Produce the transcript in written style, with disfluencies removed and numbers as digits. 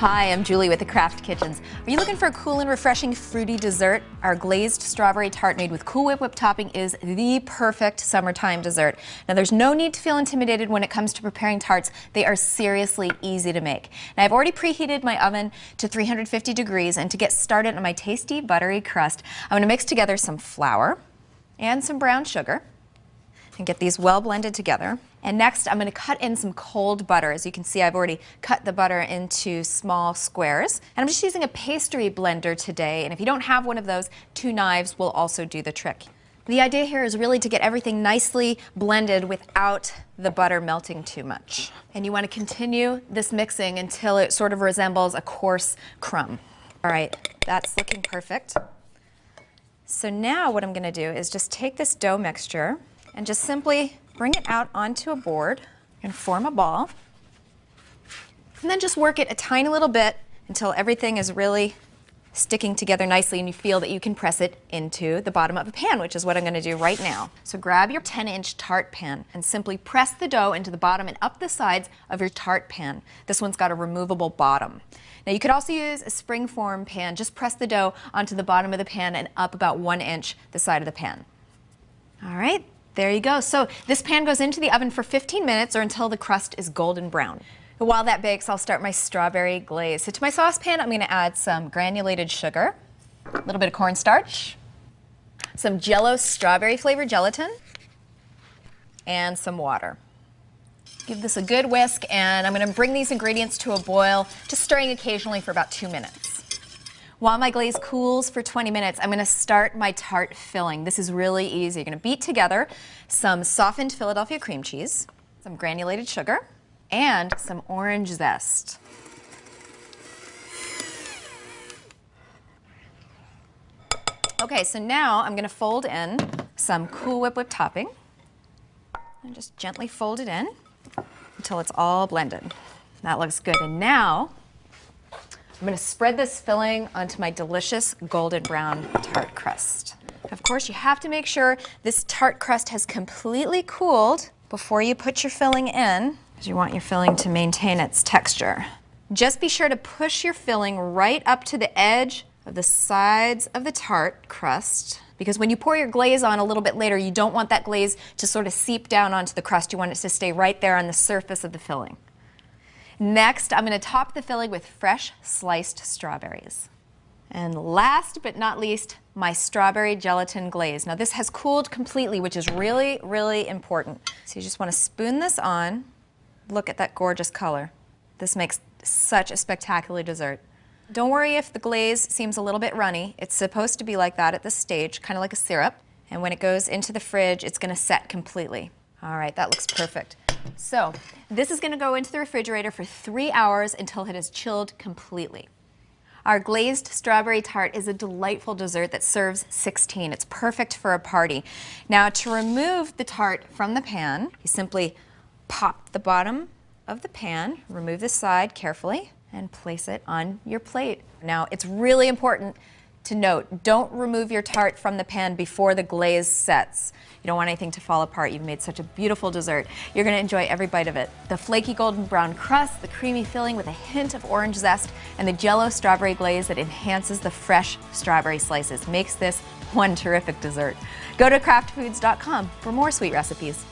Hi, I'm Julie with the Craft Kitchens. Are you looking for a cool and refreshing fruity dessert? Our glazed strawberry tart made with Cool Whip topping is the perfect summertime dessert. Now there's no need to feel intimidated when it comes to preparing tarts. They are seriously easy to make. Now I've already preheated my oven to 350 degrees, and to get started on my tasty buttery crust, I'm going to mix together some flour and some brown sugar and get these well blended together. And next I'm going to cut in some cold butter. As you can see, I've already cut the butter into small squares. And I'm just using a pastry blender today, and if you don't have one of those, 2 knives will also do the trick. The idea here is really to get everything nicely blended without the butter melting too much. And you want to continue this mixing until it sort of resembles a coarse crumb. All right, that's looking perfect. So now what I'm going to do is just take this dough mixture and just simply bring it out onto a board and form a ball. And then just work it a tiny little bit until everything is really sticking together nicely and you feel that you can press it into the bottom of a pan, which is what I'm going to do right now. So grab your 10-inch tart pan and simply press the dough into the bottom and up the sides of your tart pan. This one's got a removable bottom. Now you could also use a springform pan. Just press the dough onto the bottom of the pan and up about 1 inch the side of the pan. All right. There you go. So this pan goes into the oven for 15 minutes or until the crust is golden brown. While that bakes, I'll start my strawberry glaze. So to my saucepan, I'm going to add some granulated sugar, a little bit of cornstarch, some Jell-O strawberry flavored gelatin, and some water. Give this a good whisk, and I'm going to bring these ingredients to a boil, just stirring occasionally for about 2 minutes. While my glaze cools for 20 minutes, I'm going to start my tart filling. This is really easy. You're going to beat together some softened Philadelphia cream cheese, some granulated sugar, and some orange zest. Okay, so now I'm going to fold in some Cool Whip topping and just gently fold it in until it's all blended. That looks good. And now I'm going to spread this filling onto my delicious golden brown tart crust. Of course, you have to make sure this tart crust has completely cooled before you put your filling in, because you want your filling to maintain its texture. Just be sure to push your filling right up to the edge of the sides of the tart crust, because when you pour your glaze on a little bit later, you don't want that glaze to sort of seep down onto the crust. You want it to stay right there on the surface of the filling. Next, I'm going to top the filling with fresh sliced strawberries. And last but not least, my strawberry gelatin glaze. Now this has cooled completely, which is really, really important. So you just want to spoon this on. Look at that gorgeous color. This makes such a spectacular dessert. Don't worry if the glaze seems a little bit runny. It's supposed to be like that at this stage, kind of like a syrup. And when it goes into the fridge, it's going to set completely. All right, that looks perfect. So this is going to go into the refrigerator for 3 hours until it is chilled completely. Our glazed strawberry tart is a delightful dessert that serves 16. It's perfect for a party. Now to remove the tart from the pan, you simply pop the bottom of the pan, remove the side carefully, and place it on your plate. Now it's really important to note, don't remove your tart from the pan before the glaze sets. You don't want anything to fall apart. You've made such a beautiful dessert. You're going to enjoy every bite of it. The flaky golden brown crust, the creamy filling with a hint of orange zest, and the Jell-O strawberry glaze that enhances the fresh strawberry slices makes this one terrific dessert. Go to craftfoods.com for more sweet recipes.